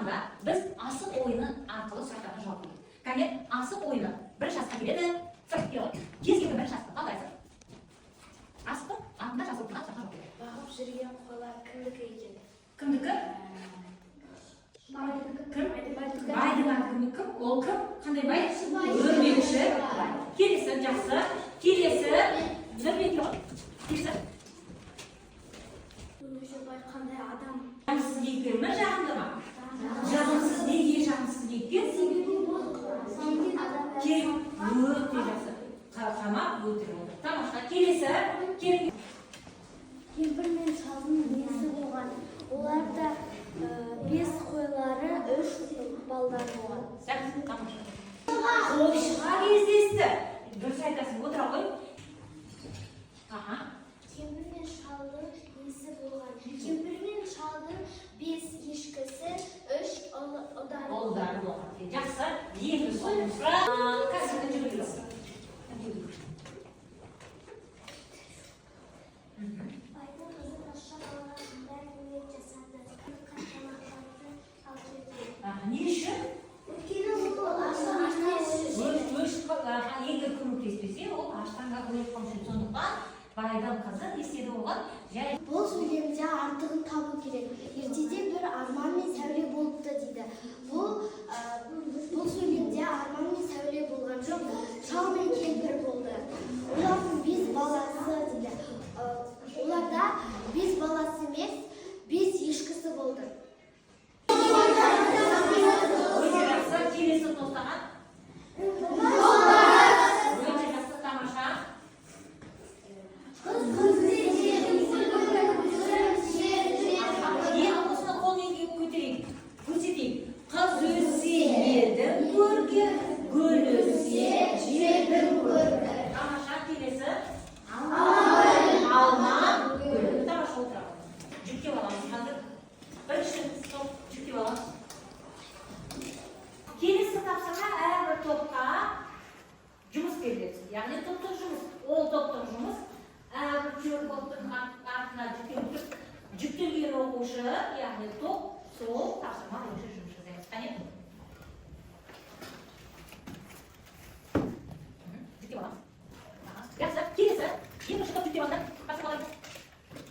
Анда biz asıl oyunu arqılı suratlарға javob berdik. Qani asıl oyunu bir shaxsga keladi, sirtga keladi. Kez kelgan bir shaxsga qandaysiz? Asıl anda shaxs bilan javob beradi. Бағып жүрген қолар кімдікі екен? Kimniki? Байдың. Baydigan kimniki? Ол kim? Qanday bay? O'rmekchi. Kelesi yaxshi. Kelesi o'rmekchi. Kelesi. Уже бай қандай адам? Жағымсыз екенmi, жағымдымы? Жағымсыз неге жағымсыз екен? Өте жақсы. Қамап өте болды. Тамаша. Келесі. Кемпір мен шалдың несі болған? Оларда 5 қойлары, 3 балдар болған. Сәт, тамаша. Қойшыға кездесті. Дұрыс айтасың, отыра қой. Аха. Кемпір мен шалдың несі болған? Кемпір мен шалдың 5 ешкісі, 3 ұлдары Олдары болған. Жақсы. Енді соның сұрақ. Қазір жүргізілі. Байдың қызы тазша балаға қандай ниет жасады? Тамақтарды алып кетті. Не үшін? Өйткені ол аштан Егер көмектеспесе, ол аштанға көмек қылмайды. Сондықтан байдың қызы не істеді оған? Бұл сөйлемде артығын табу керек. Ертеде бір арман мен сәуле болыпты дейді. Бұл сөйлемде арман мен сәуле болған жоқ, шал мен кемпір болды. Олардың 5 баласы дейді. Оларда 5 баласы емес, 5 ешкісі болды. Өте жақсы. Келесі тостаған. Өте жақсы, тамаша. Осыны қолмен көтерейік. Көрсетейік. Қыз өссе ердің көркі, гүл өссе жердің көркі. Тамаша. Келесі. Алма, гүл. Тамаша отырамыз. Жүктеп аламыз қазір. Бірінші стоп жүктеп аламыз. Келесі тапсырма әрбір топқа жұмыс беріледі. Яғни топтық жұмыс. Ол топтық жұмыс әрбір топтың артына жүктелген оқушы, яғни топ сол тапсырма бойынша жұмыс жасаймыз. Қане? Жүктеп аламыз. Жақсы. Келесі. Екінші топ жүктеп алды. Басып алайық.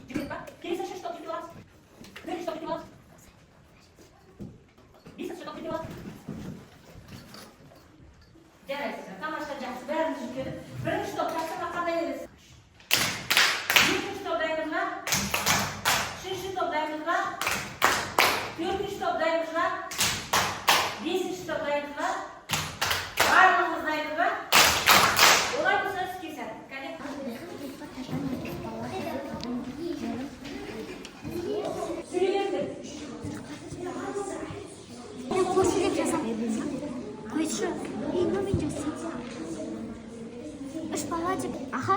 Жүктеп ба? Келесі үшінші топ жүктеп аламыз. Бірінші топ жүктеп аламыз. Бесінші топ жүктеп аламыз. Жарайсыз. Тамаша, жақсы. Бәріміз жүктедік. Бірінші топ тапсырма қандай емес. Екінші топ дайынбыз ба? Үшінші топ дайынбыз ба? Төртінші топ дайынбыз ба? Бесінші топ дайынбыз ба? Барлығымыз дайынбыз ба? Олай болса іске сәт. Кәне? Сөйлеңіздер. Көшірек жасап қойшы. Мен жасап. 3 бала деп. Аха.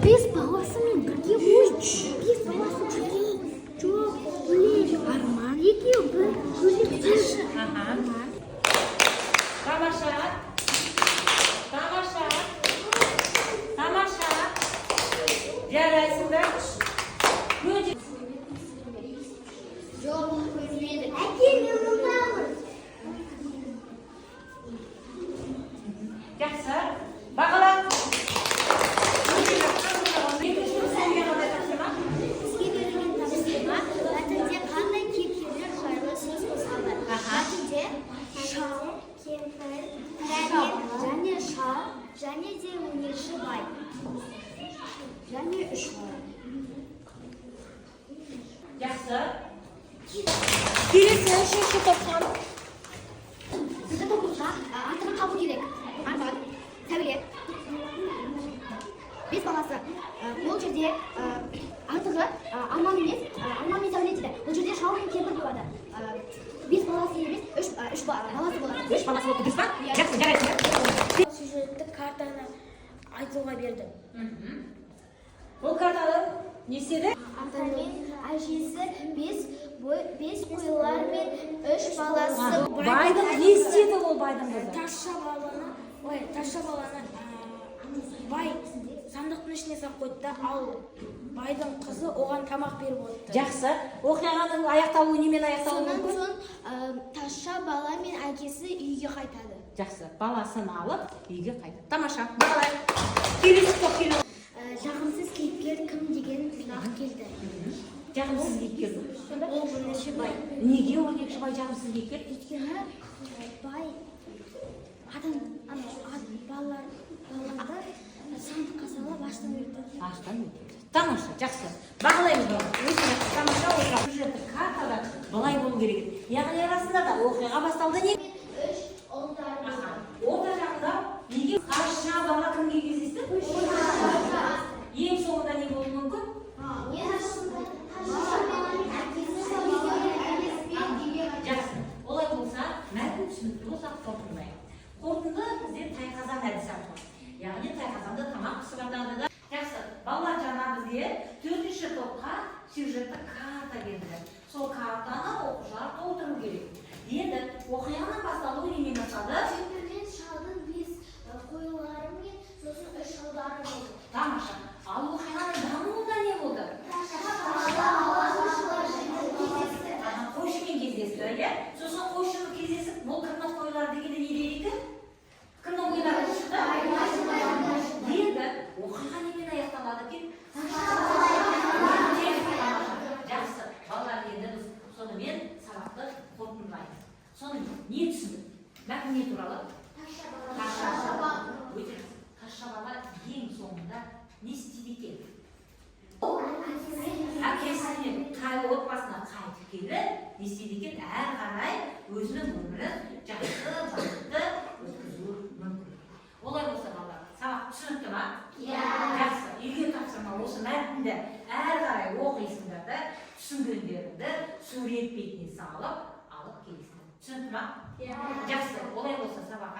5 баласымен бірге өйч. 5 баласы бірге. Жоқ, біле. Арман екеу бір көйлектер. Аха. Тамаша. Тамаша. Тамаша. Жарайсыңдар. Өте. Жоқ, көрмеді. Әке, мен мұндамын. Жақсы. Бағала. Өте жақсы. Екінші сәлге қандай тапсырма? Бізге берілген тапсырма мәтінде қандай кейіпкерлер жайлы сөз қозғалды. Мәтінде шал, кемпір, және шал, және де өнерші бай. Және 3 бай. Жақсы. Келесі үшінші топтан. Бізді топқа артығын табу керек. Арман, сәуле. 5 баласы. Бұл жерде артығы арман емес, арман мен сәуле дейді. Бұл жерде шал мен кемпір болады. 5 баласы емес, 3 баласы болады. 3 баласы болды, дұрыс па? Жақсы, жарайсыңдар. Сюжеттік картаны айтуға бердім. Бұл картаны не істеді? Атамен әжесі 5 қойлар мен 3 баласы. Байдың не істеді ол байдың қызы? Тазша баланы бай сандықтың ішіне салып қойды да, ал байдың қызы оған тамақ беріп отты. Жақсы. Оқиғаның аяқталуы немен аяқталуы Сонан мүмкін? соң тазша бала мен әкесі үйге қайтады. Жақсы. Баласын алып үйге қайтады. Тамаша. Бағалайық. Келесі топ келеді. Жағымсыз кейіпкер кім деген сұрақ келді. Жағымсыз кейіпкер. Ол бірнеше бай. Неге ол екінші бай жағымсыз кейіпкер? Өйткені бай балаларды сандыққа салып аштан өлтірді. Аштан өтеді. Тамаша, жақсы. Бағалаймыз оны. Өте тамаша оқиға. Сюжеттік картада былай болу керек еді. Яғни арасында да оқиға басталды не? Үш ұлдары. Орта жағында неге тазша бала кімге кездесті? Ең соңында не болуы мүмкін? Жақсы. Олай болса, мәтін түсінікті болса қорытындылайық. Қорытынды бізде тайқазан әдісі арқылы. Яғни тайқазанды тамақ пісіргенде да. Жақсы. Балалар жаңа бізге 4-ші топқа сюжеттік карта келді. Сол картаны оқушылар толтыру керек. Енді оқиғаның басталуы немен басталды? Темірмен шалдың 5 қойлары мен сосын 3 ұлдары болды. Тамаша. Ал оқиғаның дамуында не болды? Қойшымен кездесті, иә? Сосын қойшымен кездесіп, бұл кімнің қойлары дегенде не дейді? Кімнің қойлары шықты? Енді оқиға немен аяқталады екен? Жақсы. Балалар, енді біз сонымен сабақты қорытындылаймыз. Соны не түсіндік? Мәтін не туралы? Тазша бала. Өте жақсы. Тазша бала ең соңында не істейді екен? Әкесіне, отбасына қайтып келіп, не істейді екен? Әрі қарай өзінің өмірін жақсы, бақытты өткізуі мүмкін. Олай болса балалар, сабақ түсінікті ма? Жақсы. Үйге тапсырма осы мәтінді әрі қарай оқисыңдар да, түсінгендеріңді сурет бетіне салып, алып келесіңдер. Түсінікті ма? Жақсы. Олай болса сабақ